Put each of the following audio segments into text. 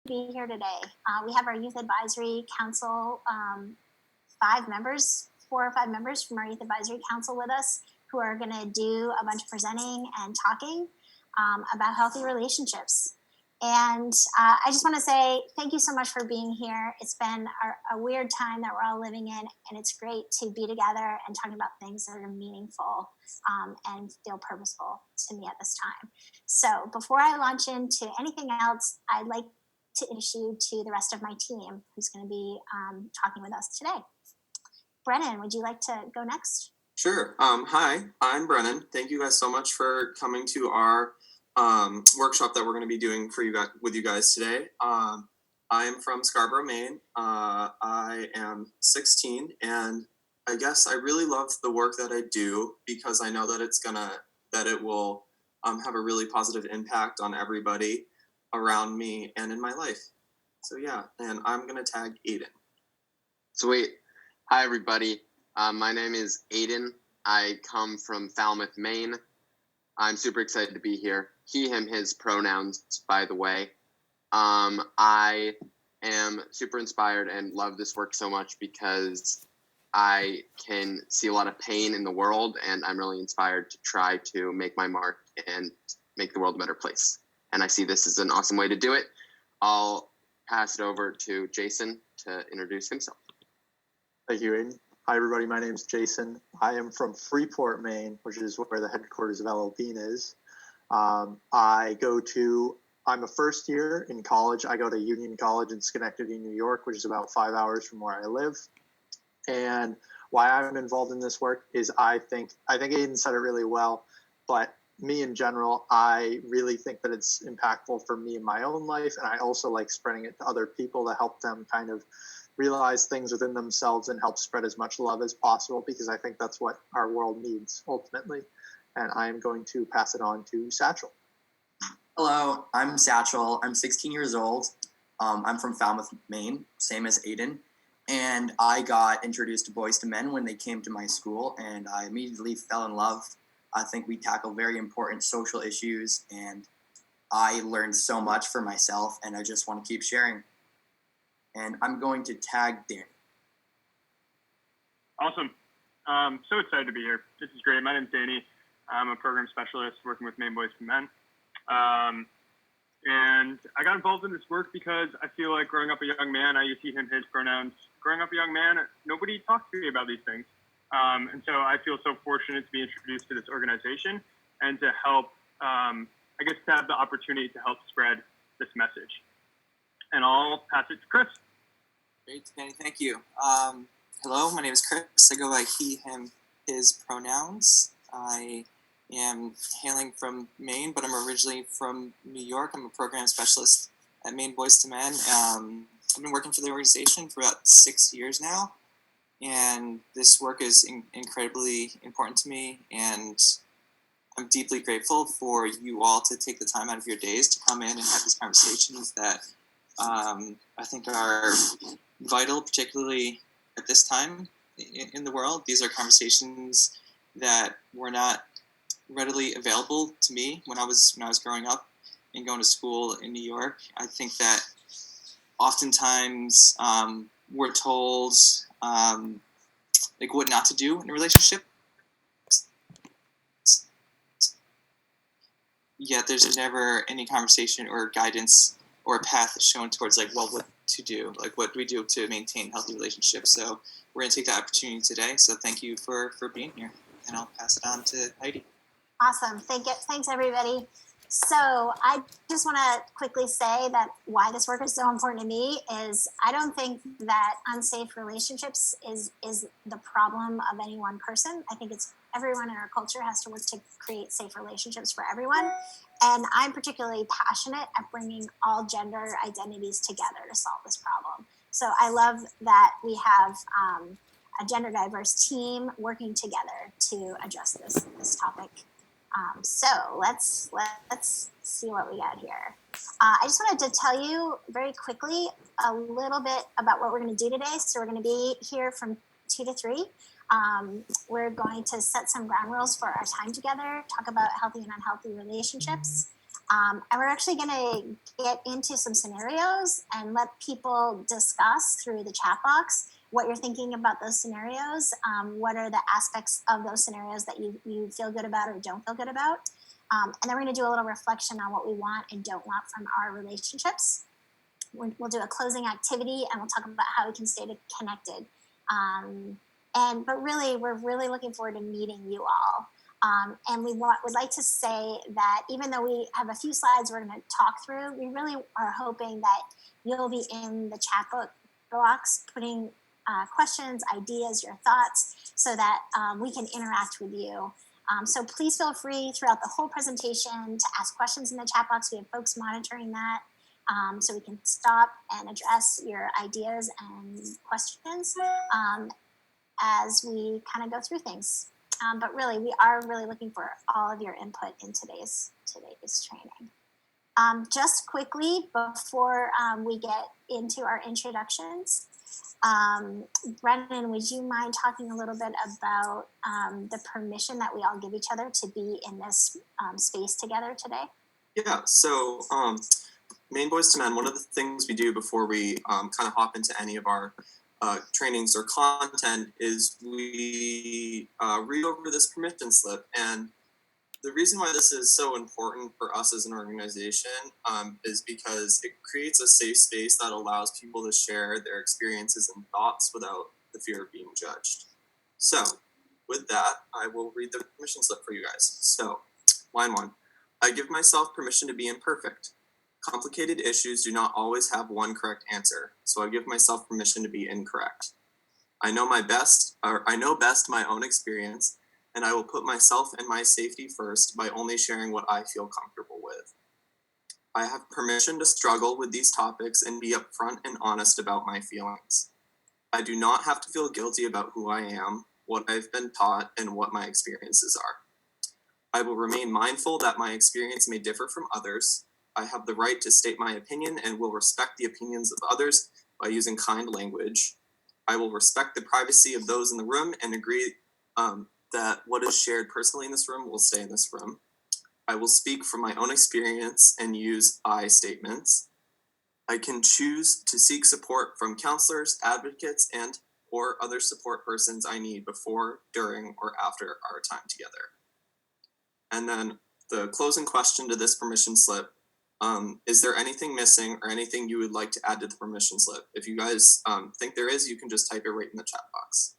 be here today. We have our Youth Advisory Council, 4 or 5 members from our Youth Advisory Council with us who are going to do a bunch of presenting and talking about healthy relationships. And I just want to say thank you so much for being here. It's been a weird time that we're all living in, and it's great to be together and talking about things that are meaningful and feel purposeful to me at this time. So before I launch into anything else, I'd like to introduce you to the rest of my team who's going to be talking with us today. Brennan, would you like to go next? Sure. Hi, I'm Brennan. Thank you guys so much for coming to our workshop that we're going to be doing for you guys with you guys today. I am from Scarborough, Maine. I am 16, and I guess I really love the work that I do because I know that it will have a really positive impact on everybody around me and in my life. So yeah, and I'm gonna tag Aiden. Sweet. Hi everybody. My name is Aiden. I come from Falmouth, Maine. I'm super excited to be here. He, him, his pronouns, by the way. I am super inspired and love this work so much because I can see a lot of pain in the world, and I'm really inspired to try to make my mark and make the world a better place. And I see this as an awesome way to do it. I'll pass it over to Jason to introduce himself. Thank you, Aiden. Hi, everybody. My name is Jason. I am from Freeport, Maine, which is where the headquarters of LL Bean is. I'm a first year in college. I go to Union College in Schenectady, New York, which is about 5 hours from where I live. And why I'm involved in this work is I think Aiden said it really well, but me in general, I really think that it's impactful for me in my own life. And I also like spreading it to other people to help them kind of realize things within themselves and help spread as much love as possible, because I think that's what our world needs ultimately. And I am going to pass it on to Satchel. Hello, I'm Satchel. I'm 16 years old. I'm from Falmouth, Maine, same as Aiden. And I got introduced to Boys to Men when they came to my school, and I immediately fell in love. I think we tackle very important social issues, and I learned so much for myself, and I just want to keep sharing. And I'm going to tag Danny. Awesome. So excited to be here. This is great. My name's Danny. I'm a program specialist working with Maine Boys to Men. And I got involved in this work because I feel like growing up a young man, I use he, him, his pronouns. Growing up a young man, nobody talked to me about these things. And so I feel so fortunate to be introduced to this organization and to help, to have the opportunity to help spread this message. And I'll pass it to Chris. Great, Danny, thank you. Hello, my name is Chris. I go by he, him, his pronouns. I am hailing from Maine, but I'm originally from New York. I'm a program specialist at Maine Boys to Men. I've been working for the organization for about 6 years now, and this work is incredibly important to me, and I'm deeply grateful for you all to take the time out of your days to come in and have these conversations that I think are vital, particularly at this time in the world. These are conversations that were not readily available to me when I was growing up and going to school in New York. I think that oftentimes we're told what not to do in a relationship. Yet there's never any conversation or guidance or a path shown towards what to do, what do we do to maintain healthy relationships. So we're going to take that opportunity today. So thank you for being here, and I'll pass it on to Heidi. Awesome. Thanks, everybody. So I just want to quickly say that why this work is so important to me is I don't think that unsafe relationships is the problem of any one person. I think it's everyone in our culture has to work to create safe relationships for everyone. And I'm particularly passionate at bringing all gender identities together to solve this problem. So I love that we have a gender diverse team working together to address this topic. So let's see what we got here. I just wanted to tell you very quickly a little bit about what we're going to do today. So we're going to be here from 2 to 3. We're going to set some ground rules for our time together, talk about healthy and unhealthy relationships. And we're actually going to get into some scenarios and let people discuss through the chat box what you're thinking about those scenarios. What are the aspects of those scenarios that you feel good about or don't feel good about? And then we're going to do a little reflection on what we want and don't want from our relationships. We'll do a closing activity, and we'll talk about how we can stay connected. But really, we're really looking forward to meeting you all. And would like to say that even though we have a few slides we're going to talk through, we really are hoping that you'll be in the chat box putting questions, ideas, your thoughts, so that we can interact with you. So please feel free throughout the whole presentation to ask questions in the chat box. We have folks monitoring that, so we can stop and address your ideas and questions as we kind of go through things. But really, we are really looking for all of your input in today's training. Just quickly, before we get into our introductions, Brennan, would you mind talking a little bit about the permission that we all give each other to be in this space together today? Yeah, so Maine Boys to Men, one of the things we do before we kind of hop into any of our trainings or content is we read over this permission slip. And the reason why this is so important for us as an organization is because it creates a safe space that allows people to share their experiences and thoughts without the fear of being judged. So with that, I will read the permission slip for you guys. So line 1, I give myself permission to be imperfect. Complicated issues do not always have one correct answer, so I give myself permission to be incorrect. I know best my own experience, and I will put myself and my safety first by only sharing what I feel comfortable with. I have permission to struggle with these topics and be upfront and honest about my feelings. I do not have to feel guilty about who I am, what I've been taught, and what my experiences are. I will remain mindful that my experience may differ from others. I have the right to state my opinion and will respect the opinions of others by using kind language. I will respect the privacy of those in the room and agree that what is shared personally in this room will stay in this room. I will speak from my own experience and use I statements. I can choose to seek support from counselors, advocates, and or other support persons I need before, during, or after our time together. And then the closing question to this permission slip, is there anything missing or anything you would like to add to the permission slip? If you guys think there is, you can just type it right in the chat box.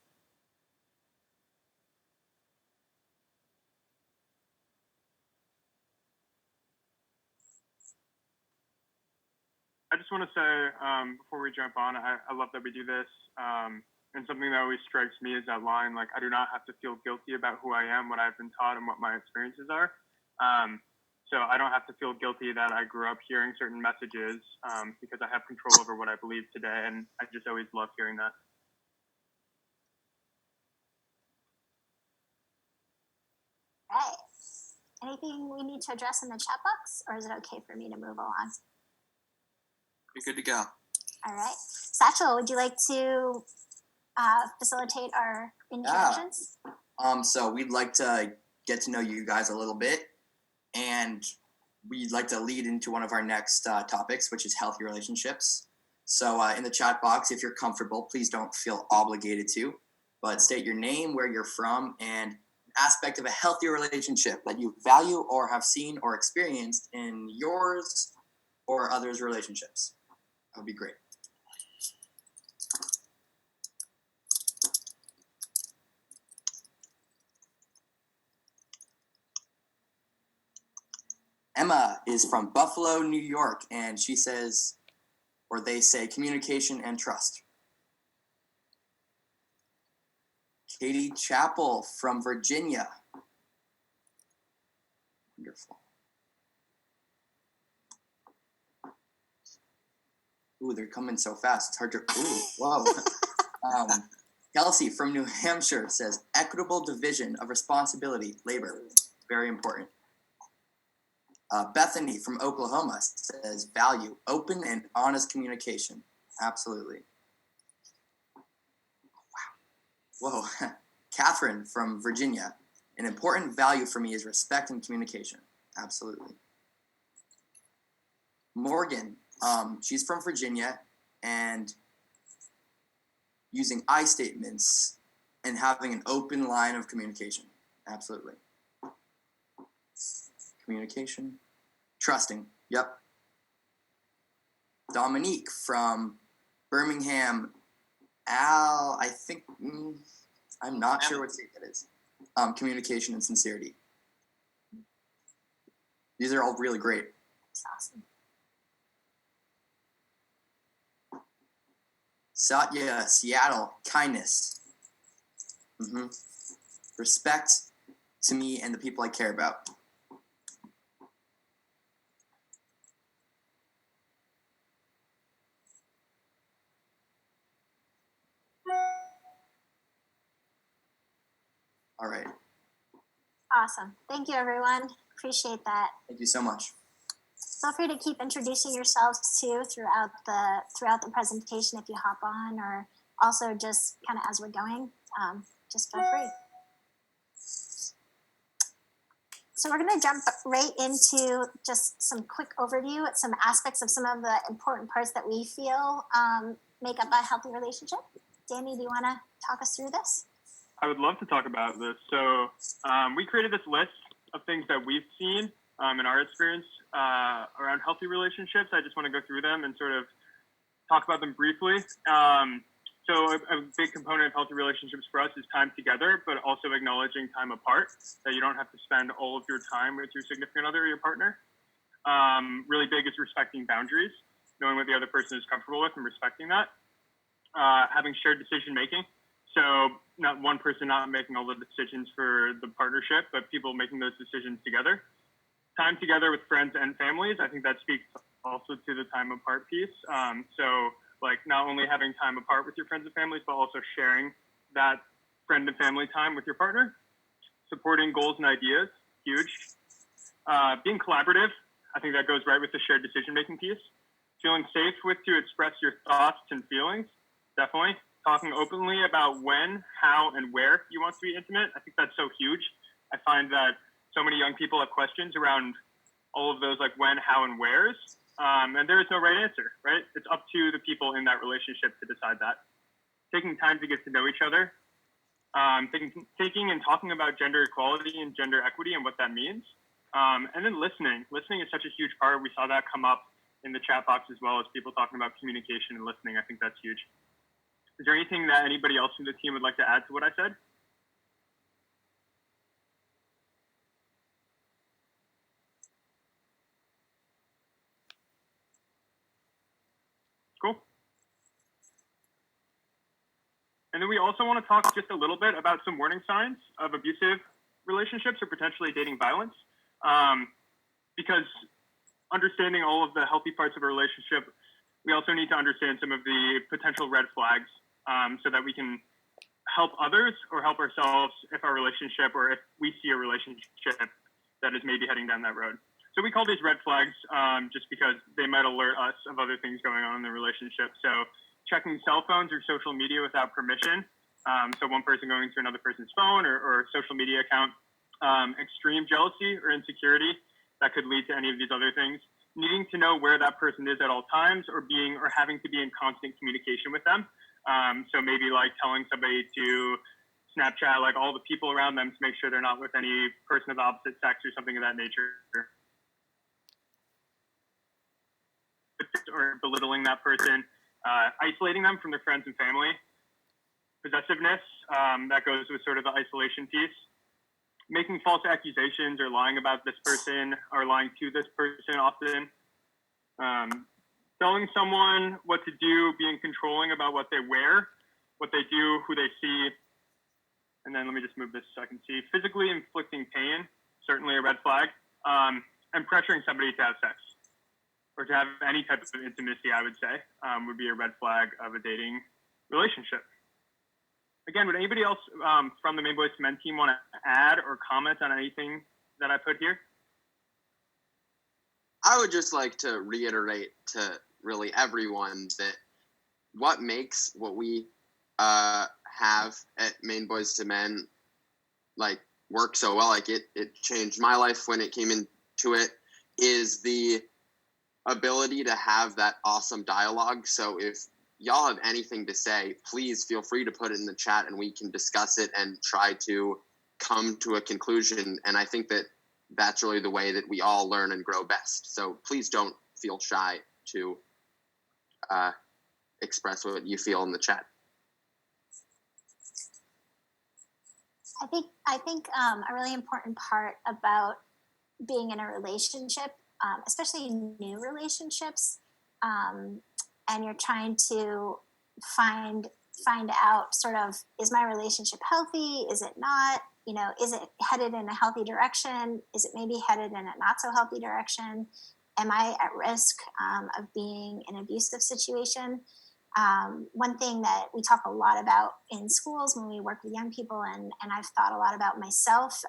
I just want to say, before we jump on, I love that we do this. And something that always strikes me is that line, like, I do not have to feel guilty about who I am, what I've been taught, and what my experiences are. So I don't have to feel guilty that I grew up hearing certain messages because I have control over what I believe today. And I just always love hearing that. Right. Anything we need to address in the chat box, or is it okay for me to move along? You're good to go. All right. Satchel, would you like to facilitate our introductions? So we'd like to get to know you guys a little bit, and we'd like to lead into one of our next topics, which is healthy relationships. So in the chat box, if you're comfortable, please don't feel obligated to, but state your name, where you're from, and aspect of a healthy relationship that you value or have seen or experienced in yours or others' relationships. That would be great. Emma is from Buffalo, New York, and she says, or they say, communication and trust. Katie Chappell from Virginia. Wonderful. Ooh, they're coming so fast. It's hard to. Ooh, whoa. Kelsey from New Hampshire says equitable division of responsibility, labor, very important. Bethany from Oklahoma says value, open and honest communication. Absolutely. Wow. Whoa. Catherine from Virginia. An important value for me is respect and communication. Absolutely. Morgan, she's from Virginia, and using I statements and having an open line of communication. Absolutely. Communication. Trusting. Yep. Dominique from Birmingham. I think, I'm not sure what state that is. Communication and sincerity. These are all really great. That's awesome. Satya, Seattle, kindness. Respect to me and the people I care about. All right. Awesome. Thank you, everyone. Appreciate that. Thank you so much. Feel free to keep introducing yourselves too throughout the presentation if you hop on, or also just kind of as we're going. Just feel free. So we're going to jump right into just some quick overview, some aspects of some of the important parts that we feel make up a healthy relationship. Danny, do you want to talk us through this? I would love to talk about this. So we created this list of things that we've seen in our experience around healthy relationships. I just want to go through them and sort of talk about them briefly. So a big component of healthy relationships for us is time together, but also acknowledging time apart, that you don't have to spend all of your time with your significant other or your partner. Really big is respecting boundaries, knowing what the other person is comfortable with and respecting that. Having shared decision making. So not one person not making all the decisions for the partnership, but people making those decisions together. Time together with friends and families. I think that speaks also to the time apart piece. So like not only having time apart with your friends and families, but also sharing that friend and family time with your partner. Supporting goals and ideas, huge. Being collaborative. I think that goes right with the shared decision-making piece. Feeling safe to express your thoughts and feelings, definitely. Talking openly about when, how, and where you want to be intimate. I think that's so huge. I find that so many young people have questions around all of those like when, how, and wheres. And there is no right answer, right? It's up to the people in that relationship to decide that. Taking time to get to know each other. Taking and talking about gender equality and gender equity and what that means. And then listening. Listening is such a huge part. We saw that come up in the chat box as well as people talking about communication and listening. I think that's huge. Is there anything that anybody else from the team would like to add to what I said? Cool. And then we also want to talk just a little bit about some warning signs of abusive relationships or potentially dating violence. Because understanding all of the healthy parts of a relationship, we also need to understand some of the potential red flags so that we can help others or help ourselves if our relationship or if we see a relationship that is maybe heading down that road. So we call these red flags just because they might alert us of other things going on in the relationship. So checking cell phones or social media without permission. So one person going to another person's phone or social media account. Extreme jealousy or insecurity that could lead to any of these other things. Needing to know where that person is at all times or having to be in constant communication with them. So maybe like telling somebody to Snapchat like all the people around them to make sure they're not with any person of the opposite sex or something of that nature. Or belittling that person, isolating them from their friends and family. Possessiveness, that goes with sort of the isolation piece. Making false accusations or lying about this person or lying to this person often. Telling someone what to do, being controlling about what they wear, what they do, who they see. And then let me just move this so I can see. Physically inflicting pain, certainly a red flag. And pressuring somebody to have sex or to have any type of intimacy, I would say, would be a red flag of a dating relationship. Again, would anybody else from the Maine Boys to Men team want to add or comment on anything that I put here? I would just like to reiterate to really everyone that what makes what we have at Maine Boys to Men like work so well, like it changed my life when it came into it, is the ability to have that awesome dialogue. So if y'all have anything to say, please feel free to put it in the chat and we can discuss it and try to come to a conclusion. And I think that that's really the way that we all learn and grow best. So please don't feel shy to express what you feel in the chat. I think a really important part about being in a relationship, especially new relationships, and you're trying to find out sort of, is my relationship healthy? Is it not? You know, is it headed in a healthy direction? Is it maybe headed in a not so healthy direction? Am I at risk of being in an abusive situation? One thing that we talk a lot about in schools when we work with young people, and I've thought a lot about myself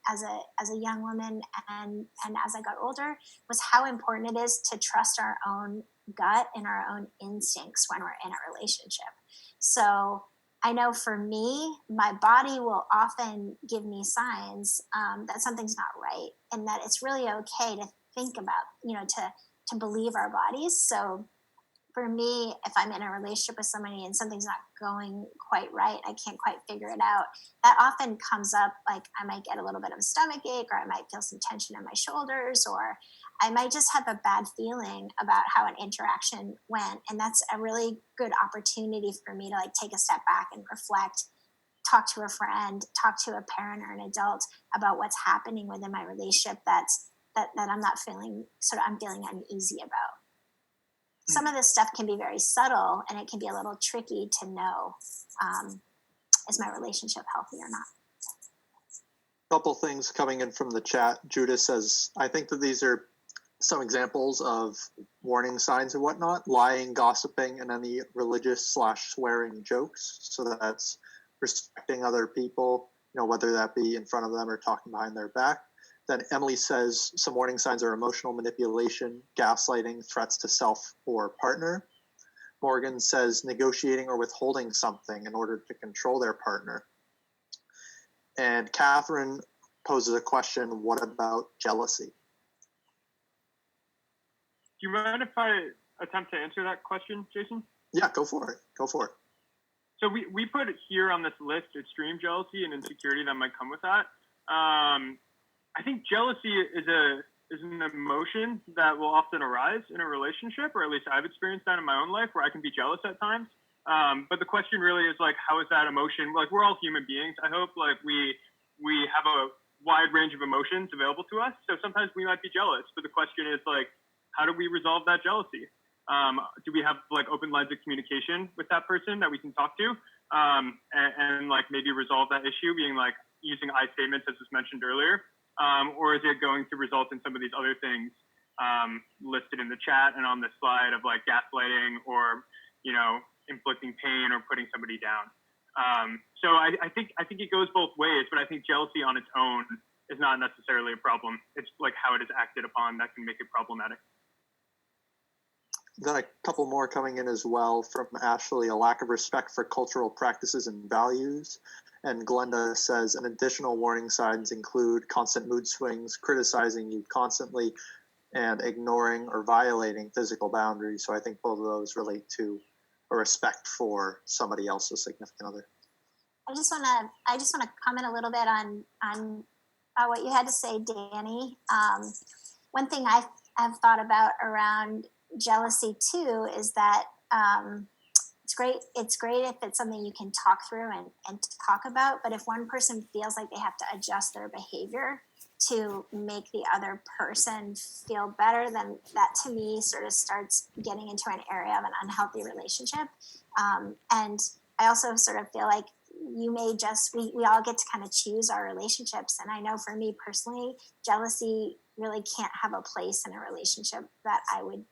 as a young woman and as I got older, was how important it is to trust our own gut and our own instincts when we're in a relationship. So I know for me, my body will often give me signs that something's not right, and that it's really okay to think about, you know, to believe our bodies. So for me, if I'm in a relationship with somebody and something's not going quite right, I can't quite figure it out, that often comes up, like I might get a little bit of a stomach ache, or I might feel some tension in my shoulders, or I might just have a bad feeling about how an interaction went. And that's a really good opportunity for me to like take a step back and reflect, talk to a friend, talk to a parent or an adult about what's happening within my relationship that I'm not feeling, I'm feeling uneasy about. Some of this stuff can be very subtle, and it can be a little tricky to know, is my relationship healthy or not? Couple things coming in from the chat. Judith says, I think that these are some examples of warning signs and whatnot: lying, gossiping, and any religious/swearing jokes. So that's respecting other people, you know, whether that be in front of them or talking behind their back. Then Emily says some warning signs are emotional manipulation, gaslighting, threats to self or partner. Morgan says negotiating or withholding something in order to control their partner. And Catherine poses a question, what about jealousy? Do you mind if I attempt to answer that question, Jason? Yeah, go for it. Go for it. So we put here on this list extreme jealousy and insecurity that might come with that. I think jealousy is an emotion that will often arise in a relationship, or at least I've experienced that in my own life, where I can be jealous at times. But the question really is like, how is that emotion? Like, we're all human beings. I hope like we have a wide range of emotions available to us. So sometimes we might be jealous, but the question is like, how do we resolve that jealousy? Do we have like open lines of communication with that person that we can talk to, and like maybe resolve that issue, being like using I statements as was mentioned earlier? Or is it going to result in some of these other things listed in the chat and on this slide of like gaslighting, or, you know, inflicting pain or putting somebody down? So I think it goes both ways, but I think jealousy on its own is not necessarily a problem. It's like how it is acted upon that can make it problematic. Then a couple more coming in as well from Ashley: a lack of respect for cultural practices and values. And Glenda says an additional warning signs include constant mood swings, criticizing you constantly, and ignoring or violating physical boundaries. So I think both of those relate to a respect for somebody else's significant other. I just want to comment a little bit on what you had to say, Danny. One thing I've thought about around jealousy too is that it's great if it's something you can talk through and talk about, but if one person feels like they have to adjust their behavior to make the other person feel better, then that to me sort of starts getting into an area of an unhealthy relationship. And I also sort of feel like we all get to kind of choose our relationships. And I know for me personally, jealousy really can't have a place in a relationship that I would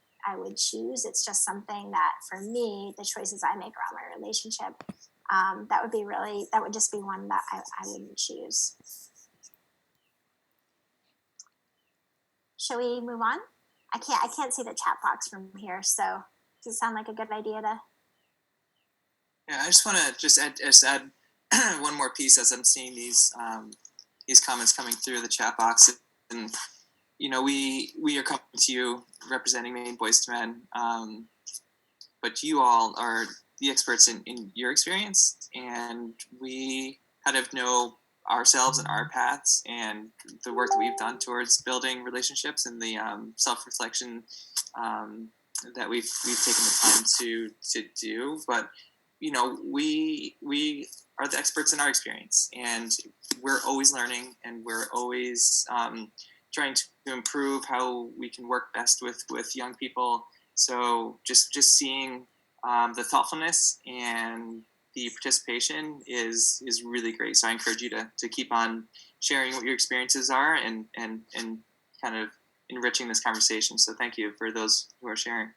choose. It's just something that for me, the choices I make around my relationship, that would just be one that I wouldn't choose. Shall we move on? I can't see the chat box from here, so does it sound like a good idea to? Yeah, I just want to add one more piece as I'm seeing these comments coming through the chat box. And we are coming to you representing Maine Boys to Men, but you all are the experts in your experience, and we kind of know ourselves and our paths and the work that we've done towards building relationships and the self-reflection that we've taken the time to do. But we are the experts in our experience, and we're always learning, and we're always trying to improve how we can work best with young people. So just seeing the thoughtfulness and the participation is really great. So I encourage you to keep on sharing what your experiences are and kind of enriching this conversation. So thank you for those who are sharing.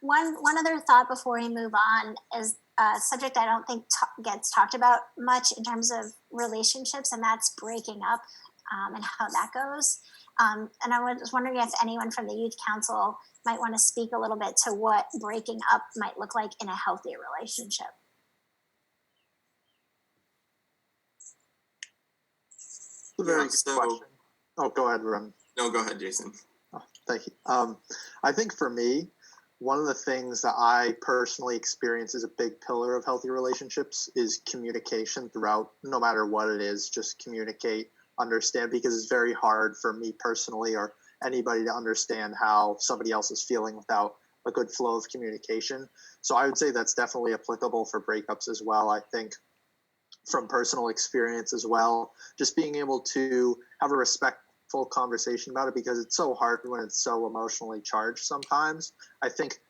One other thought before we move on is a subject I don't think gets talked about much in terms of relationships, and that's breaking up and how that goes. And I was wondering if anyone from the Youth Council might want to speak a little bit to what breaking up might look like in a healthy relationship. Very good So, question. Oh, go ahead, Ron. No, go ahead, Jason. Oh, thank you. I think for me, one of the things that I personally experience as a big pillar of healthy relationships is communication throughout, no matter what it is, just communicate, understand, because it's very hard for me personally or anybody to understand how somebody else is feeling without a good flow of communication. So I would say that's definitely applicable for breakups as well. I think from personal experience as well, just being able to have a respectful conversation about it, because it's so hard when it's so emotionally charged sometimes. I think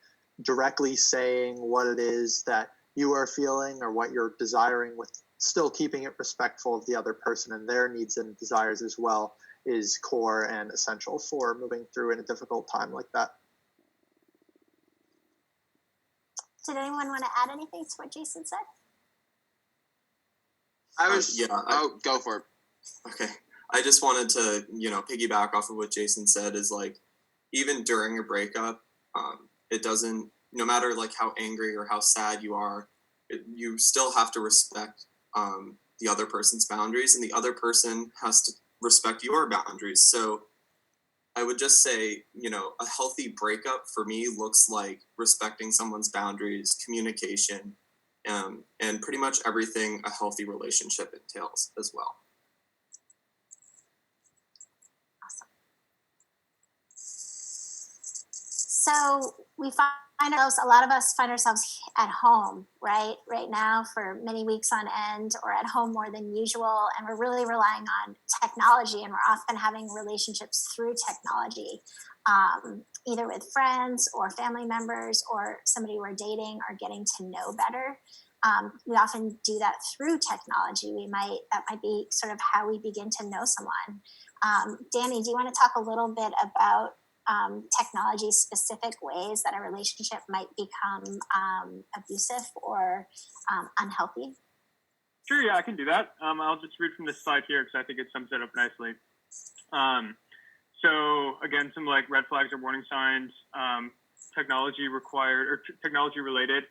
directly saying what it is that you are feeling or what you're desiring, with still keeping it respectful of the other person and their needs and desires as well, is core and essential for moving through in a difficult time like that. Did anyone want to add anything to what Jason said? Go for it. Okay. I just wanted to, piggyback off of what Jason said, is like, even during a breakup, it doesn't, no matter like how angry or how sad you are, you still have to respect the other person's boundaries, and the other person has to respect your boundaries. So I would just say, a healthy breakup for me looks like respecting someone's boundaries, communication, and pretty much everything a healthy relationship entails as well. Awesome. So a lot of us find ourselves at home, right now for many weeks on end, or at home more than usual, and we're really relying on technology, and we're often having relationships through technology, either with friends or family members or somebody we're dating or getting to know better. We often do that through technology. That might be sort of how we begin to know someone. Danny, do you want to talk a little bit about technology specific ways that a relationship might become abusive or unhealthy? Sure, yeah, I can do that. I'll just read from this slide here because I think it sums it up nicely. So again, some like red flags or warning signs, technology required or technology related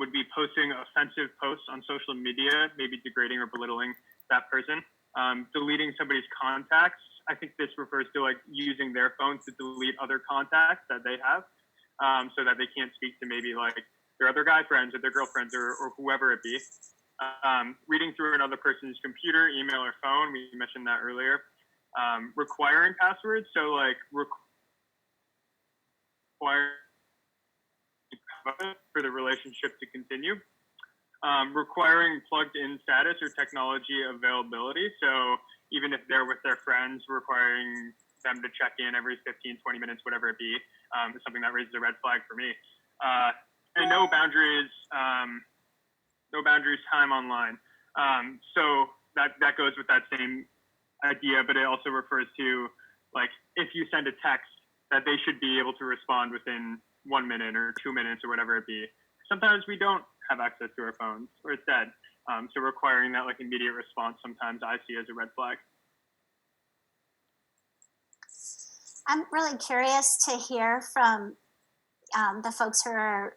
would be posting offensive posts on social media, maybe degrading or belittling that person, deleting somebody's contacts. I think this refers to like using their phone to delete other contacts that they have, so that they can't speak to maybe like their other guy friends or their girlfriends or whoever it be. Reading through another person's computer, email, or phone. We mentioned that earlier. Requiring passwords. So like require for the relationship to continue. Requiring plugged-in status or technology availability. So even if they're with their friends, requiring them to check in every 15, 20 minutes, whatever it be, is something that raises a red flag for me. And no boundaries time online. So that goes with that same idea, but it also refers to like if you send a text that they should be able to respond within 1 minute or 2 minutes or whatever it be. Sometimes we don't have access to our phones or it's dead. So requiring that like immediate response sometimes I see as a red flag. I'm really curious to hear from the folks who are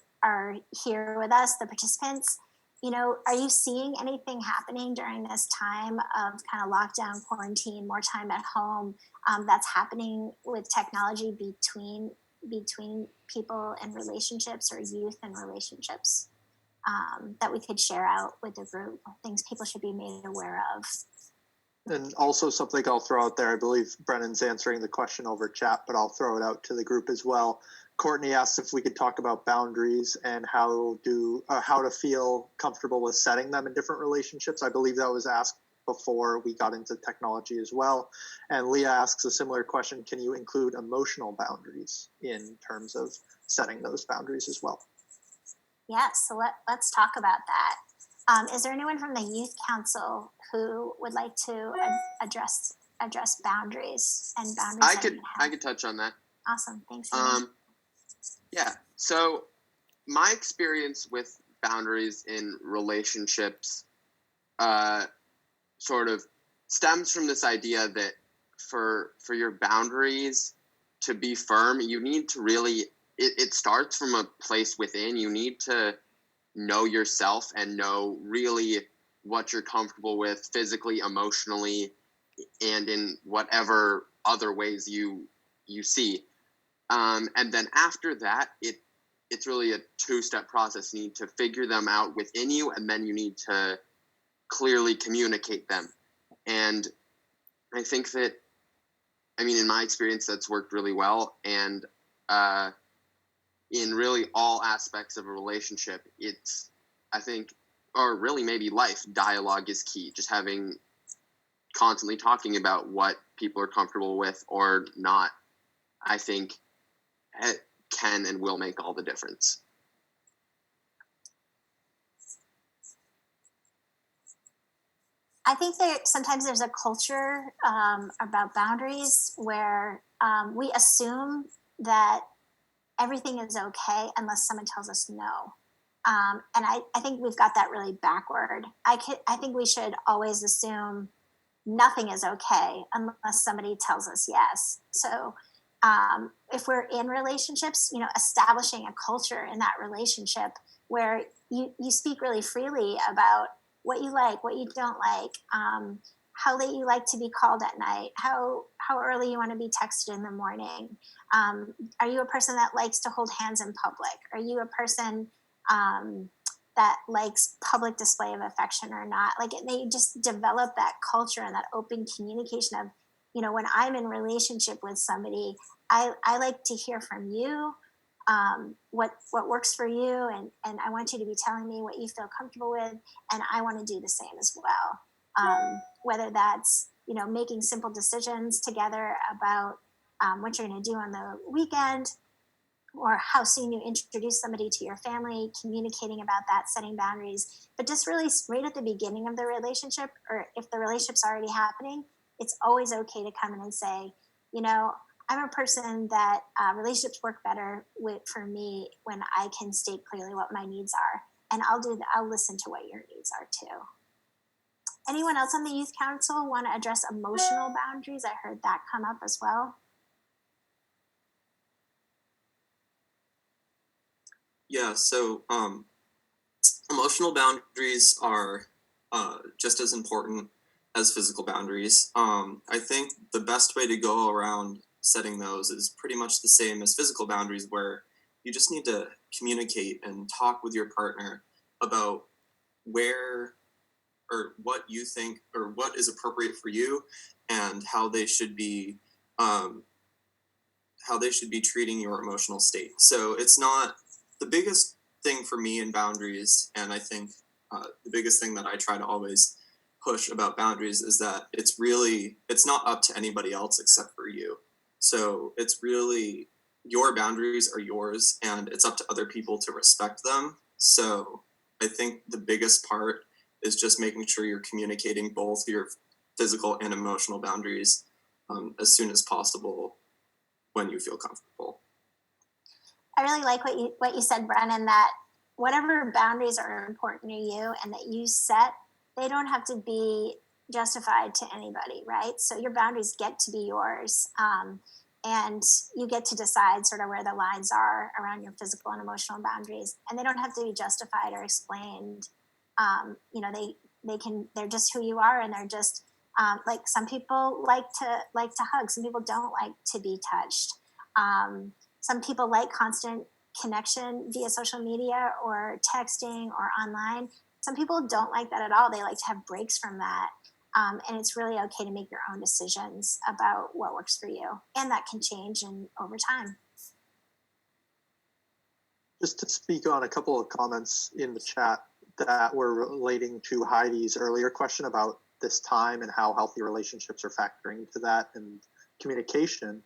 here with us, the participants. are you seeing anything happening during this time of kind of lockdown, quarantine, more time at home, that's happening with technology between people and relationships, or youth and relationships, that we could share out with the group, things people should be made aware of? And also something I'll throw out there, I believe Brennan's answering the question over chat, but I'll throw it out to the group as well. Courtney asked if we could talk about boundaries and how to feel comfortable with setting them in different relationships. I believe that was asked before we got into technology as well. And Leah asks a similar question: can you include emotional boundaries in terms of setting those boundaries as well? Yes, so let's talk about that. Is there anyone from the Youth Council who would like to address boundaries and boundaries? I could touch on that. Awesome, thanks. Yeah. So my experience with boundaries in relationships sort of stems from this idea that for your boundaries to be firm, you need to really, it starts from a place within. You need to know yourself and know really what you're comfortable with physically, emotionally, and in whatever other ways you see. And then after that, it's really a two-step process. You need to figure them out within you, and then you need to clearly communicate them. And I think that, in my experience, that's worked really well. And in really all aspects of a relationship, or really maybe life, dialogue is key. Just constantly talking about what people are comfortable with or not, I think it can and will make all the difference. I think sometimes there's a culture about boundaries where we assume that everything is okay unless someone tells us no. And I think we've got that really backward. I think we should always assume nothing is okay unless somebody tells us yes. So if we're in relationships, establishing a culture in that relationship where you speak really freely about what you like, what you don't like, how late you like to be called at night, how early you want to be texted in the morning. Are you a person that likes to hold hands in public? Are you a person that likes public display of affection or not? Like, they just develop that culture and that open communication of, when I'm in relationship with somebody, I like to hear from you, what works for you, and I want you to be telling me what you feel comfortable with, and I want to do the same as well. Whether that's making simple decisions together about what you're going to do on the weekend, or how soon you introduce somebody to your family, communicating about that, setting boundaries, but just really right at the beginning of the relationship, or if the relationship's already happening, it's always okay to come in and say, I'm a person that relationships work better for me when I can state clearly what my needs are, and I'll listen to what your needs are too. Anyone else on the Youth Council want to address emotional boundaries? I heard that come up as well. Yeah, so emotional boundaries are just as important as physical boundaries. I think the best way to go around setting those is pretty much the same as physical boundaries, where you just need to communicate and talk with your partner about where or what you think or what is appropriate for you, and how they should be treating your emotional state. So it's not the biggest thing for me in boundaries, and I think the biggest thing that I try to always push about boundaries is that it's not up to anybody else except for you. So it's really, your boundaries are yours, and it's up to other people to respect them. So I think the biggest part is just making sure you're communicating both your physical and emotional boundaries as soon as possible when you feel comfortable. I really like what you said, Brennan, that whatever boundaries are important to you and that you set, they don't have to be justified to anybody, right? So your boundaries get to be yours, and you get to decide sort of where the lines are around your physical and emotional boundaries, and they don't have to be justified or explained they're just who you are, and they're just like, some people like to hug, some people don't like to be touched, some people like constant connection via social media or texting or online. Some people don't like that at all. They like to have breaks from that. And it's really okay to make your own decisions about what works for you, and that can change over time. Just to speak on a couple of comments in the chat that were relating to Heidi's earlier question about this time and how healthy relationships are factoring into that and communication.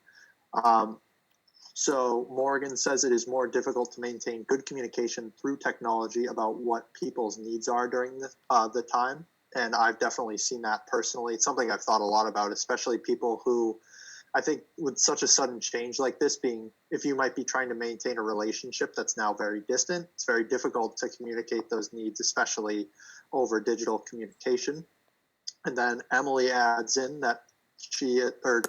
So Morgan says it is more difficult to maintain good communication through technology about what people's needs are during the time. And I've definitely seen that personally. It's something I've thought a lot about, especially people who, I think with such a sudden change like this, being, if you might be trying to maintain a relationship that's now very distant, it's very difficult to communicate those needs, especially over digital communication. And then Emily adds in that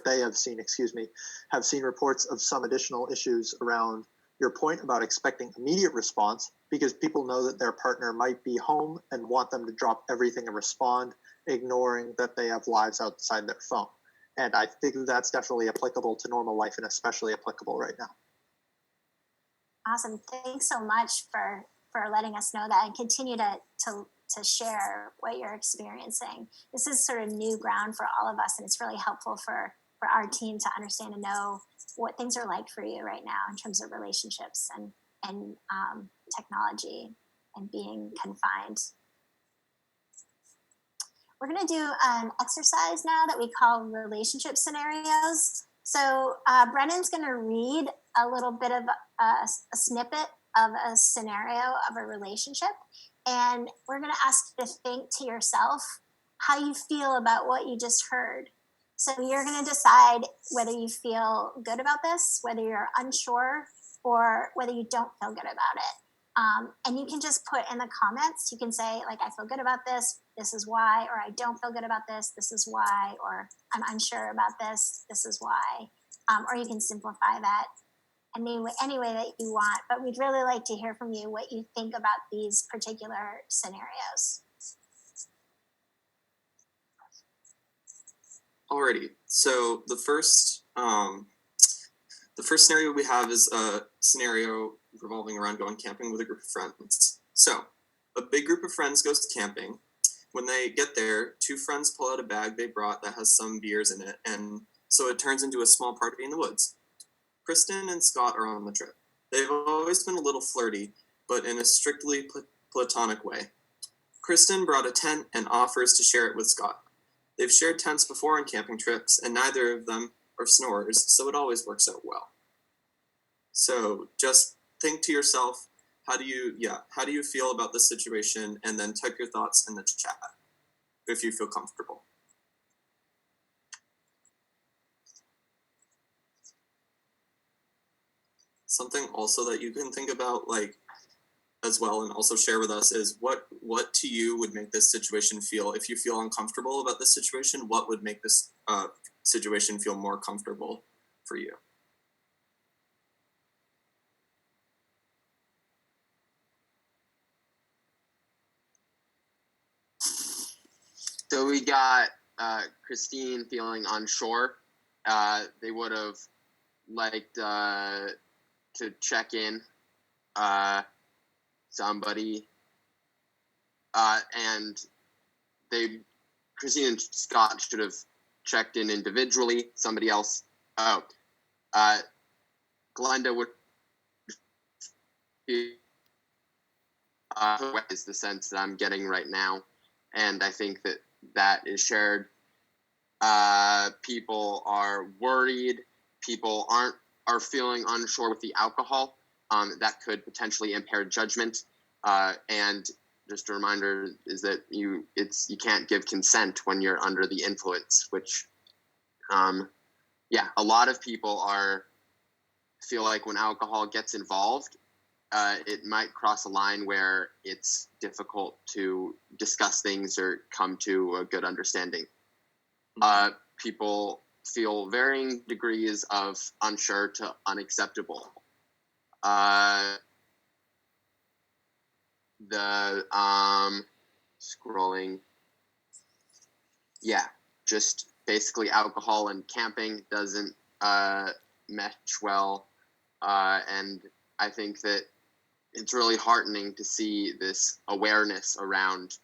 they have seen reports of some additional issues around your point about expecting immediate response, because people know that their partner might be home and want them to drop everything and respond, ignoring that they have lives outside their phone. And I think that's definitely applicable to normal life, and especially applicable right now. Awesome. Thanks so much for letting us know that, and continue to share what you're experiencing. This is sort of new ground for all of us, and it's really helpful for our team to understand and know what things are like for you right now in terms of relationships and technology and being confined. We're going to do an exercise now that we call relationship scenarios. So Brennan's going to read a little bit of a snippet of a scenario of a relationship, and we're going to ask you to think to yourself how you feel about what you just heard. So you're going to decide whether you feel good about this, whether you're unsure, or whether you don't feel good about it. And you can just put in the comments, you can say, like, I feel good about this is why, or I don't feel good about this is why, or I'm unsure about this is why. Or you can simplify that any way that you want. But we'd really like to hear from you what you think about these particular scenarios. Alrighty, so the first scenario we have is a scenario revolving around going camping with a group of friends. So a big group of friends goes camping. When they get there, two friends pull out a bag they brought that has some beers in it, and so it turns into a small party in the woods. Kristen and Scott are on the trip. They've always been a little flirty, but in a strictly platonic way. Kristen brought a tent and offers to share it with Scott. They've shared tents before on camping trips, and neither of them are snorers, so it always works out well. So just think to yourself, how do you feel about this situation, and then type your thoughts in the chat if you feel comfortable. Something also that you can think about, like, as well, and also share with us, is what to you would make this situation feel, if you feel uncomfortable about this situation, what would make this situation feel more comfortable for you? So we got Christine feeling unsure. They would have liked to check in somebody, and Christine and Scott should have checked in individually. Somebody else. Glenda would be is the sense that I'm getting right now, and I think that is shared. People are worried. People are feeling unsure with the alcohol. That could potentially impair judgment. And just a reminder is that you can't give consent when you're under the influence, which, a lot of people feel like when alcohol gets involved, it might cross a line where it's difficult to discuss things or come to a good understanding. People feel varying degrees of unsure to unacceptable. scrolling. Yeah, just basically alcohol and camping doesn't mesh well. And I think that it's really heartening to see this awareness around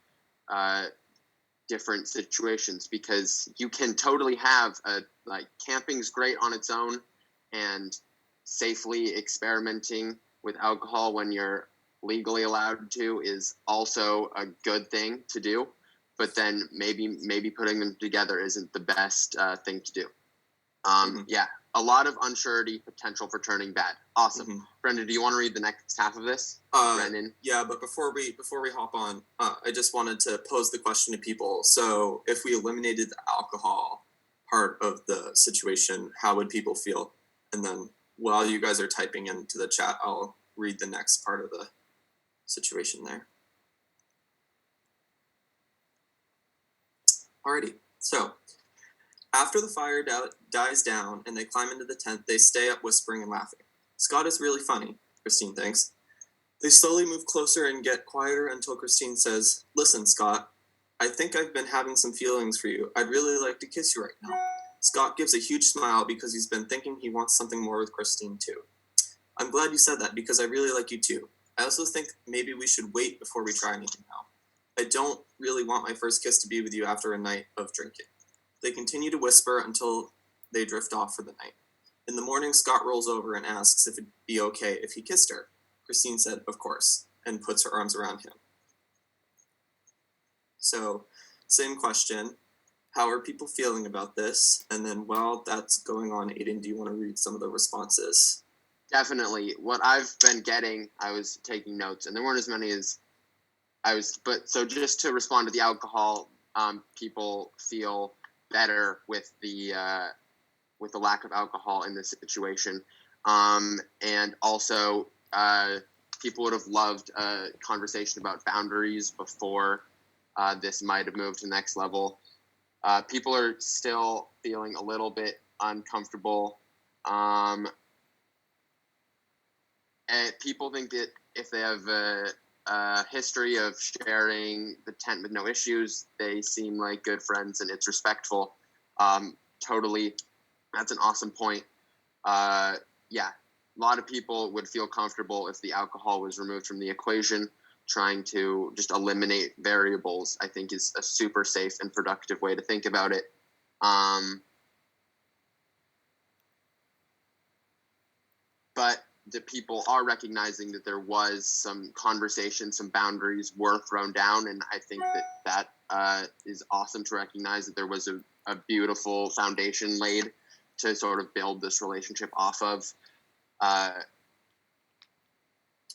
different situations, because you can totally have camping's great on its own, and safely experimenting with alcohol when you're legally allowed to is also a good thing to do, but then maybe putting them together isn't the best thing to do. Yeah, a lot of unsurety potential for turning bad. Awesome. Brendan, do you want to read the next half of this? Brendan? Yeah, but before we hop on, I just wanted to pose the question to people. So if we eliminated the alcohol part of the situation, how would people feel? And then while you guys are typing into the chat, I'll read the next part of the situation there. Alrighty, so after the fire dies down and they climb into the tent, they stay up whispering and laughing. Scott is really funny, Christine thinks. They slowly move closer and get quieter until Christine says, "Listen, Scott, I think I've been having some feelings for you. I'd really like to kiss you right now." Scott gives a huge smile because he's been thinking he wants something more with Christine too. "I'm glad you said that because I really like you too. I also think maybe we should wait before we try anything now. I don't really want my first kiss to be with you after a night of drinking." They continue to whisper until they drift off for the night. In the morning, Scott rolls over and asks if it'd be okay if he kissed her. Christine said, "Of course," and puts her arms around him. So, same question. How are people feeling about this? And then while that's going on, Aiden, do you want to read some of the responses? Definitely. What I've been getting, I was taking notes, and there weren't as many as I was, but so just to respond to the alcohol, people feel better with the lack of alcohol in this situation, and also people would have loved a conversation about boundaries before this might have moved to the next level. People are still feeling a little bit uncomfortable. And people think that if they have a history of sharing the tent with no issues, they seem like good friends and it's respectful. Totally. That's an awesome point. Yeah, a lot of people would feel comfortable if the alcohol was removed from the equation. Trying to just eliminate variables, I think, is a super safe and productive way to think about it. But the people are recognizing that there was some conversation, some boundaries were thrown down, and I think that is awesome to recognize that there was a beautiful foundation laid to sort of build this relationship off of.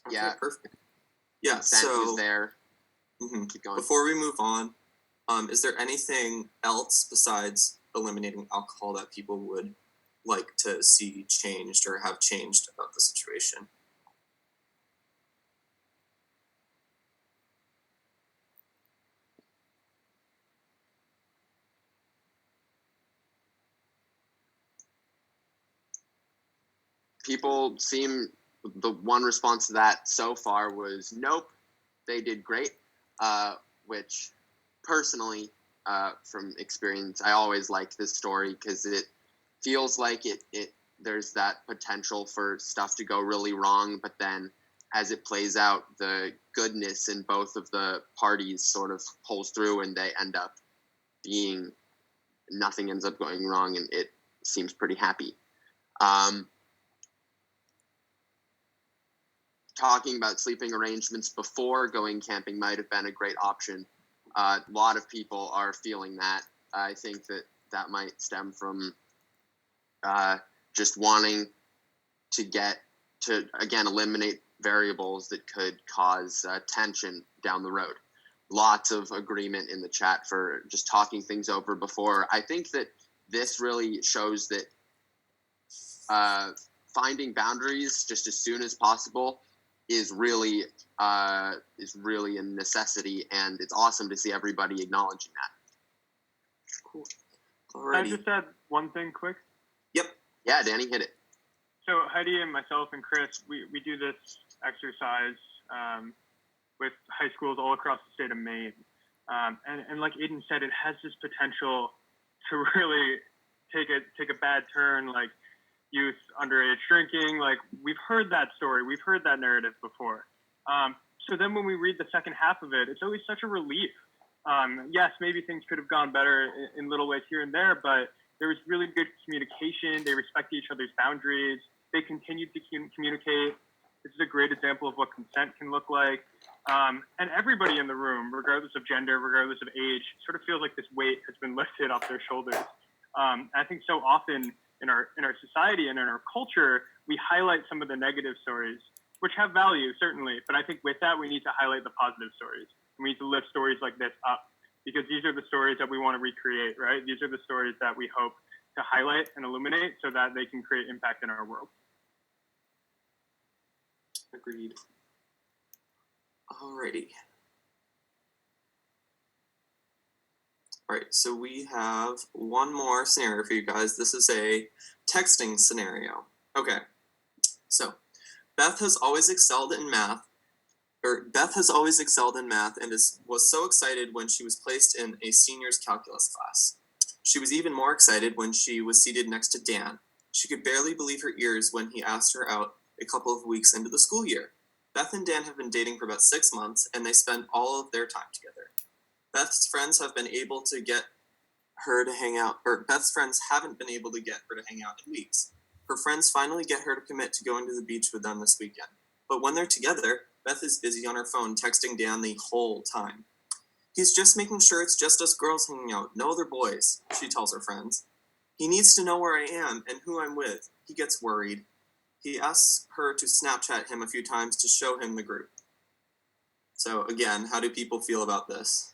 Yeah, perfect. Yeah, consent so was there. Keep going. Before we move on, is there anything else besides eliminating alcohol that people would like to see changed or have changed about the situation? People seem, the one response to that so far was nope, they did great, which personally, from experience, I always like this story because it feels like it there's that potential for stuff to go really wrong, but then as it plays out, the goodness in both of the parties sort of pulls through and they end up being, nothing ends up going wrong, and it seems pretty happy. Talking about sleeping arrangements before going camping might have been a great option. A lot of people are feeling that. I think that might stem from just wanting to get to, again, eliminate variables that could cause tension down the road. Lots of agreement in the chat for just talking things over before. I think that this really shows that finding boundaries just as soon as possible is really a necessity, and it's awesome to see everybody acknowledging that. Cool. Can I just add one thing quick? Yep. Yeah, Danny, hit it. So Heidi and myself and Chris, we do this exercise with high schools all across the state of Maine. And like Aiden said, it has this potential to really take a bad turn, like youth underage drinking. Like we've heard that story, we've heard that narrative before. So then when we read the second half of it, it's always such a relief. Yes, maybe things could have gone better in little ways here and there, but there was really good communication. They respected each other's boundaries. They continued to communicate. This is a great example of what consent can look like. And everybody in the room, regardless of gender, regardless of age, sort of feels like this weight has been lifted off their shoulders. I think so often in our society and in our culture, we highlight some of the negative stories, which have value, certainly. But I think with that, we need to highlight the positive stories. We need to lift stories like this up, because these are the stories that we want to recreate, right? These are the stories that we hope to highlight and illuminate so that they can create impact in our world. Agreed. Alrighty. Alright, so we have one more scenario for you guys. This is a texting scenario. Okay, so Beth has always excelled in math and was so excited when she was placed in a senior's calculus class. She was even more excited when she was seated next to Dan. She could barely believe her ears when he asked her out a couple of weeks into the school year. Beth and Dan have been dating for about 6 months, and they spend all of their time together. Beth's friends haven't been able to get her to hang out in weeks. Her friends finally get her to commit to going to the beach with them this weekend. But when they're together, Beth is busy on her phone texting Dan the whole time. He's just making sure it's just us girls hanging out, no other boys, she tells her friends. He needs to know where I am and who I'm with. He gets worried. He asks her to Snapchat him a few times to show him the group. So again, how do people feel about this?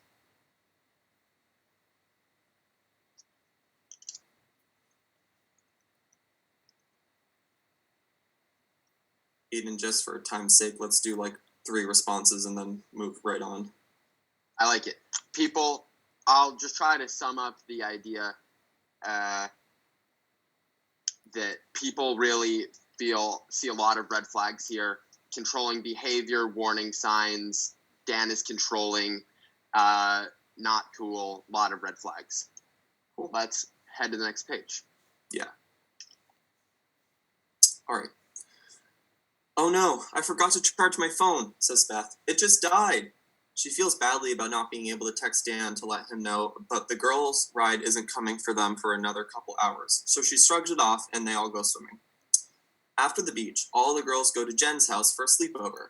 Even just for time's sake, let's do like 3 responses and then move right on. I like it. People, I'll just try to sum up the idea that people really see a lot of red flags here. Controlling behavior, warning signs. Dan is controlling, not cool, a lot of red flags. Cool. Let's head to the next page. Yeah. All right. Oh no, I forgot to charge my phone, says Beth. It just died. She feels badly about not being able to text Dan to let him know, but the girls' ride isn't coming for them for another couple hours, so she shrugs it off and they all go swimming. After the beach, all the girls go to Jen's house for a sleepover.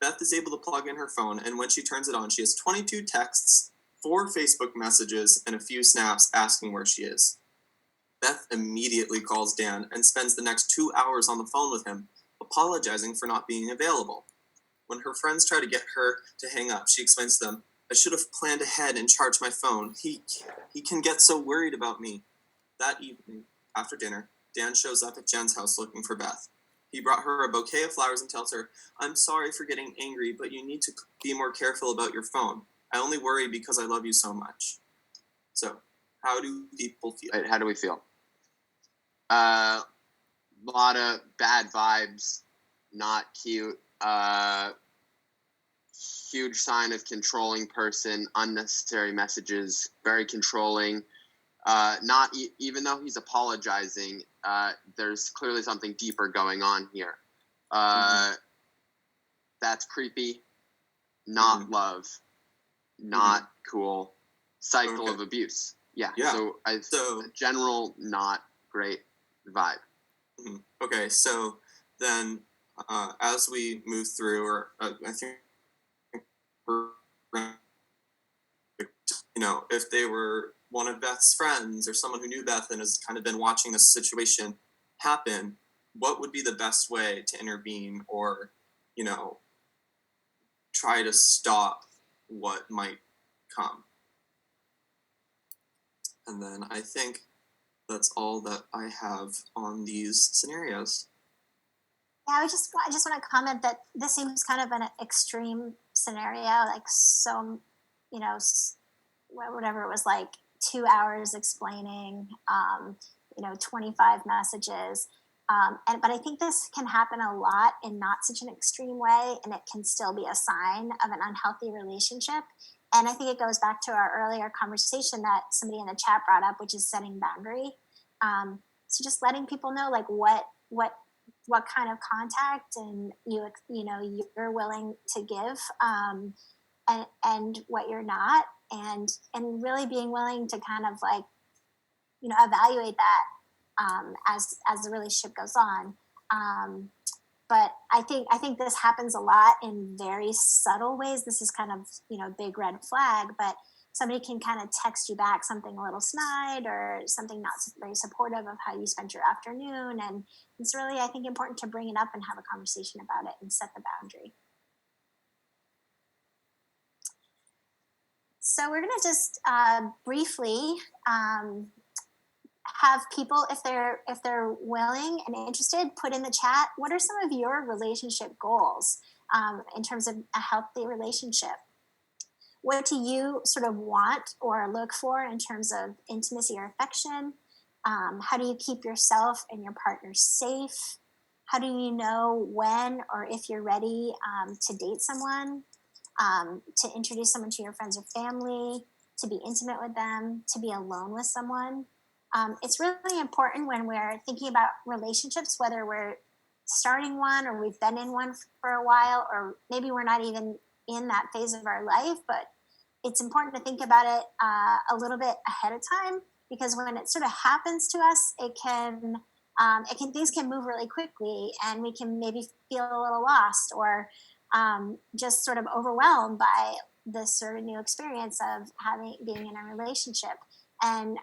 Beth is able to plug in her phone, and when she turns it on, she has 22 texts, 4 Facebook messages, and a few snaps asking where she is. Beth immediately calls Dan and spends the next 2 hours on the phone with him, apologizing for not being available. When her friends try to get her to hang up, she explains to them, I should have planned ahead and charged my phone. He can get so worried about me. That evening, after dinner, Dan shows up at Jen's house looking for Beth. He brought her a bouquet of flowers and tells her, I'm sorry for getting angry, but you need to be more careful about your phone. I only worry because I love you so much. So, how do people feel? Right, how do we feel? A lot of bad vibes, not cute. Huge sign of controlling person, unnecessary messages, very controlling. Even though he's apologizing, there's clearly something deeper going on here. That's creepy. Not love. Not cool. Cycle of abuse. Yeah. So general not great vibe. Okay, so then as we move through, or I think if they were one of Beth's friends or someone who knew Beth and has kind of been watching this situation happen, what would be the best way to intervene or, try to stop what might come? And then I think that's all that I have on these scenarios. Yeah, I just want to comment that this seems kind of an extreme scenario, like so, whatever it was, like 2 hours explaining, 25 messages. But I think this can happen a lot in not such an extreme way, and it can still be a sign of an unhealthy relationship. And I think it goes back to our earlier conversation that somebody in the chat brought up, which is setting boundary. So just letting people know like what kind of contact and you're willing to give, and what you're not, and really being willing to kind of like evaluate that as the relationship goes on. But I think this happens a lot in very subtle ways. This is kind of big red flag, but somebody can kind of text you back something a little snide or something not very supportive of how you spent your afternoon, and it's really, I think, important to bring it up and have a conversation about it and set the boundary. So we're going to just briefly have people, if they're willing and interested, put in the chat, what are some of your relationship goals in terms of a healthy relationship? What do you sort of want or look for in terms of intimacy or affection? How do you keep yourself and your partner safe? How do you know when or if you're ready to date someone, to introduce someone to your friends or family, to be intimate with them, to be alone with someone? It's really important when we're thinking about relationships, whether we're starting one or we've been in one for a while, or maybe we're not even in that phase of our life, but it's important to think about it a little bit ahead of time, because when it sort of happens to us, things can move really quickly, and we can maybe feel a little lost or just sort of overwhelmed by this sort of new experience of being in a relationship. And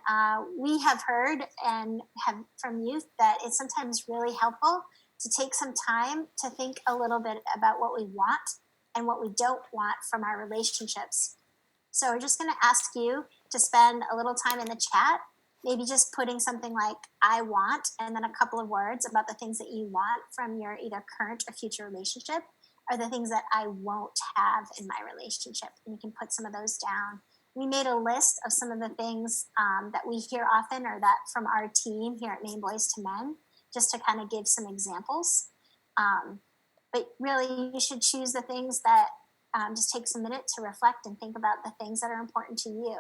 we have heard and have from youth that it's sometimes really helpful to take some time to think a little bit about what we want and what we don't want from our relationships. So we're just going to ask you to spend a little time in the chat, maybe just putting something like "I want" and then a couple of words about the things that you want from your either current or future relationship, or the things that I won't have in my relationship. And you can put some of those down. We made a list of some of the things that we hear often, or that from our team here at Maine Boys to Men, just to kind of give some examples. But really, you should choose the things that just takes a minute to reflect and think about the things that are important to you.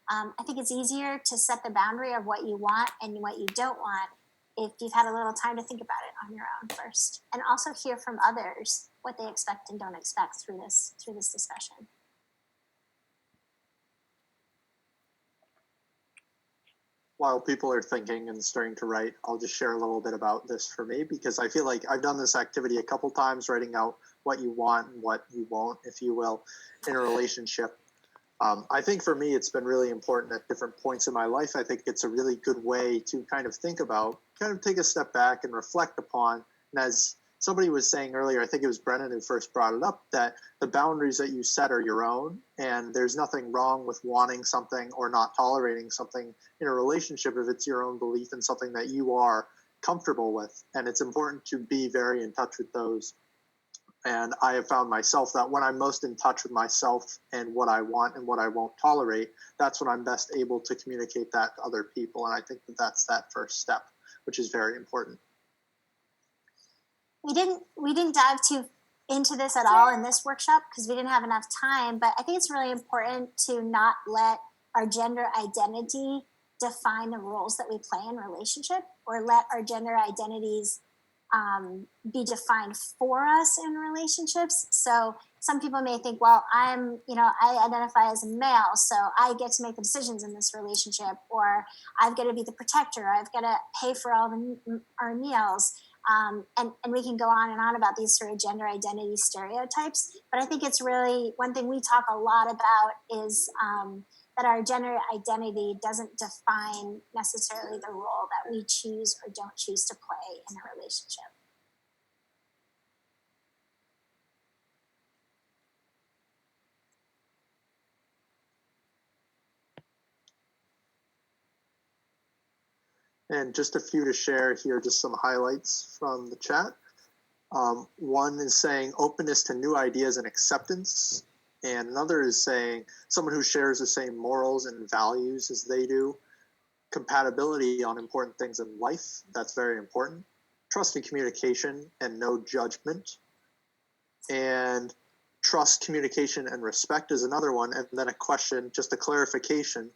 I think it's easier to set the boundary of what you want and what you don't want if you've had a little time to think about it on your own first, and also hear from others what they expect and don't expect through this discussion. While people are thinking and starting to write, I'll just share a little bit about this for me, because I feel like I've done this activity a couple times, writing out what you want and what you won't, if you will, in a relationship. I think for me, it's been really important at different points in my life. I think it's a really good way to kind of think about, kind of take a step back and reflect upon. And as somebody was saying earlier, I think it was Brennan who first brought it up, that the boundaries that you set are your own, and there's nothing wrong with wanting something or not tolerating something in a relationship if it's your own belief and something that you are comfortable with. And it's important to be very in touch with those. And I have found myself that when I'm most in touch with myself and what I want and what I won't tolerate, that's when I'm best able to communicate that to other people. And I think that that's that first step, which is very important. We didn't dive too into this at all in this workshop because we didn't have enough time, but I think it's really important to not let our gender identity define the roles that we play in relationship, or let our gender identities be defined for us in relationships. So some people may think, well, I identify as a male, so I get to make the decisions in this relationship, or I've got to be the protector, I've got to pay for all our meals. And we can go on and on about these sort of gender identity stereotypes. But I think it's really, one thing we talk a lot about is that our gender identity doesn't define necessarily the role that we choose or don't choose to play in a relationship. And just a few to share here, just some highlights from the chat. One is saying openness to new ideas and acceptance. And another is saying someone who shares the same morals and values as they do. Compatibility on important things in life, that's very important. Trust and communication and no judgment. And trust, communication, and respect is another one. And then a question, just a clarification.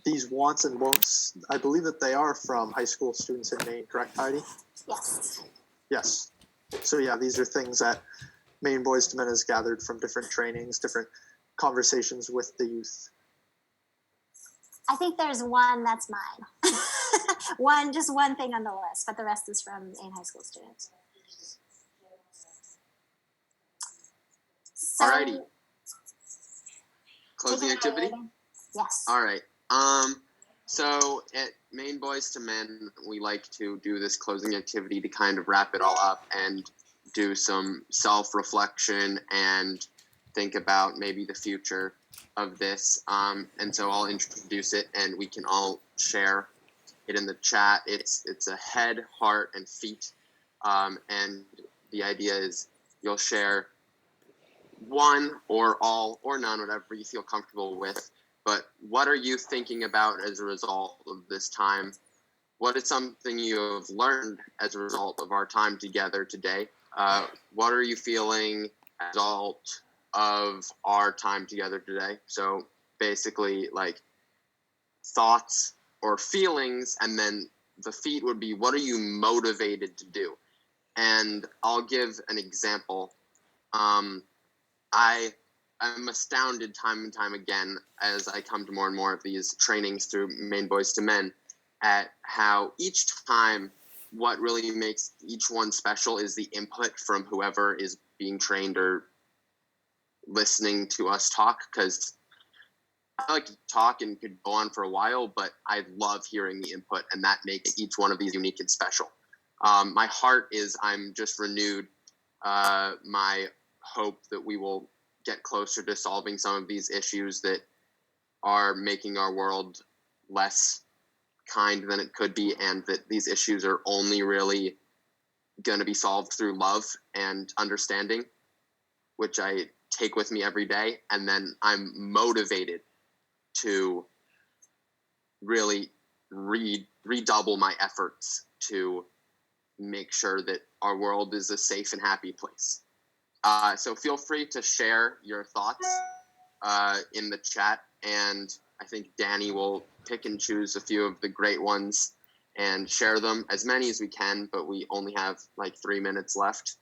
These wants and won'ts, I believe that they are from high school students in Maine, correct, Heidi? Yes. Yes. So yeah, these are things that Maine Boys to Men has gathered from different trainings, different conversations with the youth. I think there's one that's mine. Just one thing on the list, but the rest is from Maine high school students. So, Alrighty. Closing activity? Yes. All right. So at Maine Boys to Men, we like to do this closing activity to kind of wrap it all up and do some self-reflection and think about maybe the future of this. And so I'll introduce it and we can all share it in the chat. It's a head, heart, and feet. And the idea is you'll share one or all or none, whatever you feel comfortable with. But what are you thinking about as a result of this time? What is something you have learned as a result of our time together today? What are you feeling as a result of our time together today? So basically, like thoughts or feelings, and then the feet would be what are you motivated to do? And I'll give an example. I'm astounded time and time again as I come to more and more of these trainings through Maine Boys to Men at how each time what really makes each one special is the input from whoever is being trained or listening to us talk, because I like to talk and could go on for a while, but I love hearing the input, and that makes each one of these unique and special. My heart is I'm just renewed my hope that we will get closer to solving some of these issues that are making our world less kind than it could be, and that these issues are only really going to be solved through love and understanding, which I take with me every day. And then I'm motivated to really redouble my efforts to make sure that our world is a safe and happy place. So feel free to share your thoughts in the chat, and I think Danny will pick and choose a few of the great ones and share them, as many as we can, but we only have like 3 minutes left.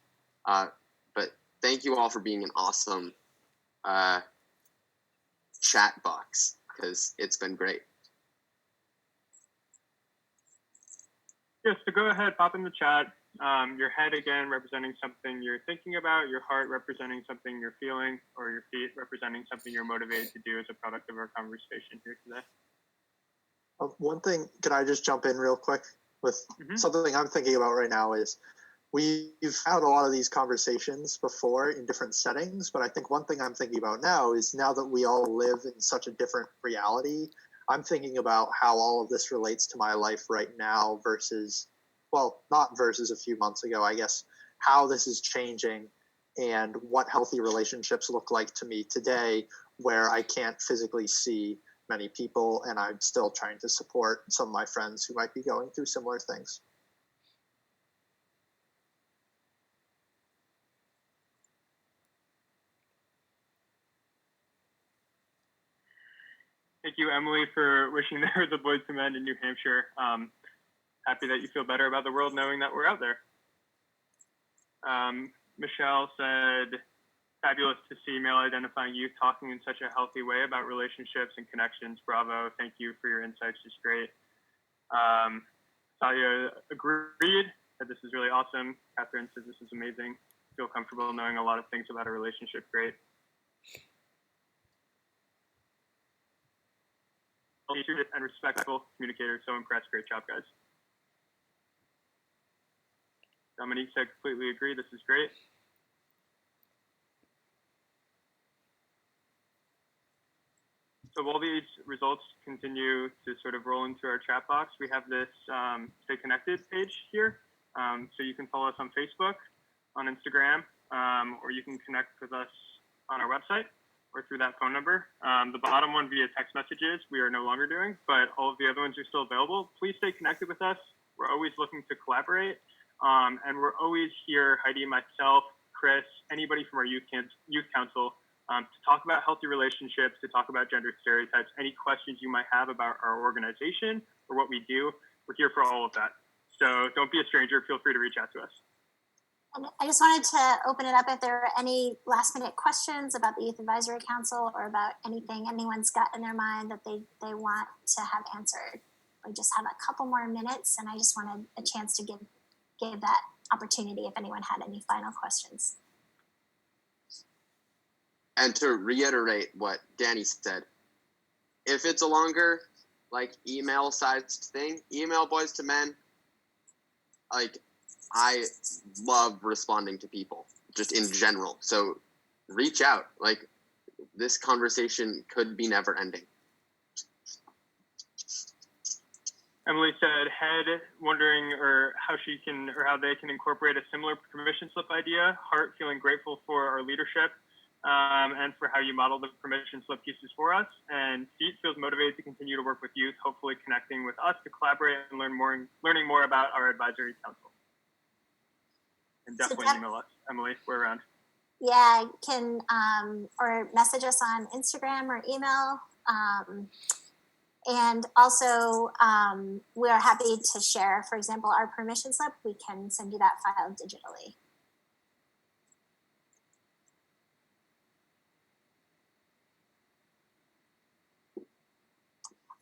But thank you all for being an awesome chat box, because it's been great. Yes, so go ahead, pop in the chat. Your head, again, representing something you're thinking about, your heart representing something you're feeling, or your feet representing something you're motivated to do as a product of our conversation here today. One thing, can I just jump in real quick with something I'm thinking about right now is we've had a lot of these conversations before in different settings, but I think one thing I'm thinking about now is now that we all live in such a different reality, I'm thinking about how all of this relates to my life right now versus, well, not versus a few months ago, I guess, how this is changing and what healthy relationships look like to me today, where I can't physically see many people and I'm still trying to support some of my friends who might be going through similar things. Thank you, Emily, for wishing there was a Boys to Men in New Hampshire. Happy that you feel better about the world knowing that we're out there. Michelle said, fabulous to see male-identifying youth talking in such a healthy way about relationships and connections. Bravo. Thank you for your insights. It's great. Talia agreed that this is really awesome. Catherine says this is amazing. Feel comfortable knowing a lot of things about a relationship. Great. And respectful communicator. So impressed. Great job, guys. Dominique said completely agree. This is great. So while these results continue to sort of roll into our chat box, we have this Stay Connected page here. So you can follow us on Facebook, on Instagram, or you can connect with us on our website or through that phone number. The bottom one via text messages we are no longer doing, but all of the other ones are still available. Please stay connected with us. We're always looking to collaborate. And we're always here, Heidi and myself, Chris, anybody from our youth council, to talk about healthy relationships, to talk about gender stereotypes, any questions you might have about our organization or what we do. We're here for all of that. So don't be a stranger. Feel free to reach out to us. And I just wanted to open it up if there are any last minute questions about the Youth Advisory Council or about anything anyone's got in their mind that they want to have answered. We just have a couple more minutes, and I just wanted a chance to give that opportunity if anyone had any final questions. And to reiterate what Danny said, if it's a longer, like, email-sized thing, email Boys to Men. Like, I love responding to people, just in general. So reach out. Like, this conversation could be never-ending. Emily said, Head wondering how they can incorporate a similar permission slip idea. Heart feeling grateful for our leadership and for how you model the permission slip pieces for us. And Feet feels motivated to continue to work with youth, hopefully connecting with us to collaborate and learning more about our advisory council. And definitely email us, Emily. We're around. Yeah, can or message us on Instagram or email. And also, we are happy to share, for example, our permission slip. We can send you that file digitally.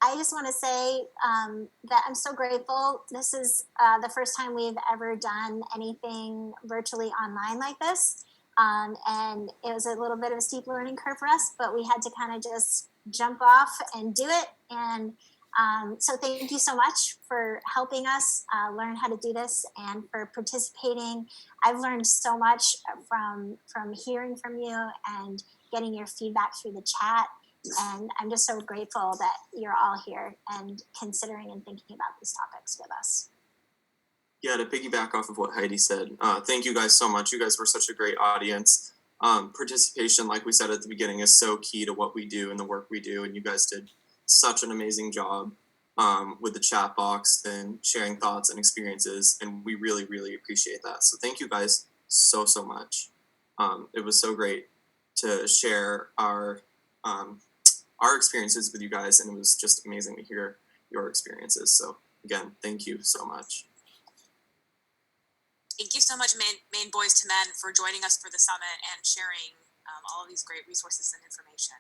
I just want to say that I'm so grateful. This is the first time we've ever done anything virtually online like this. And it was a little bit of a steep learning curve for us, but we had to kind of just jump off and do it. And so thank you so much for helping us learn how to do this and for participating. I've learned so much from hearing from you and getting your feedback through the chat. And I'm just so grateful that you're all here and considering and thinking about these topics with us. Yeah, to piggyback off of what Heidi said, thank you guys so much. You guys were such a great audience. Participation, like we said at the beginning, is so key to what we do and the work we do. And you guys did such an amazing job with the chat box and sharing thoughts and experiences. And we really, really appreciate that. So thank you guys so much. It was so great to share our experiences with you guys. And it was just amazing to hear your experiences. So again, thank you so much. Thank you so much, Maine Boys to Men, for joining us for the summit and sharing all of these great resources and information.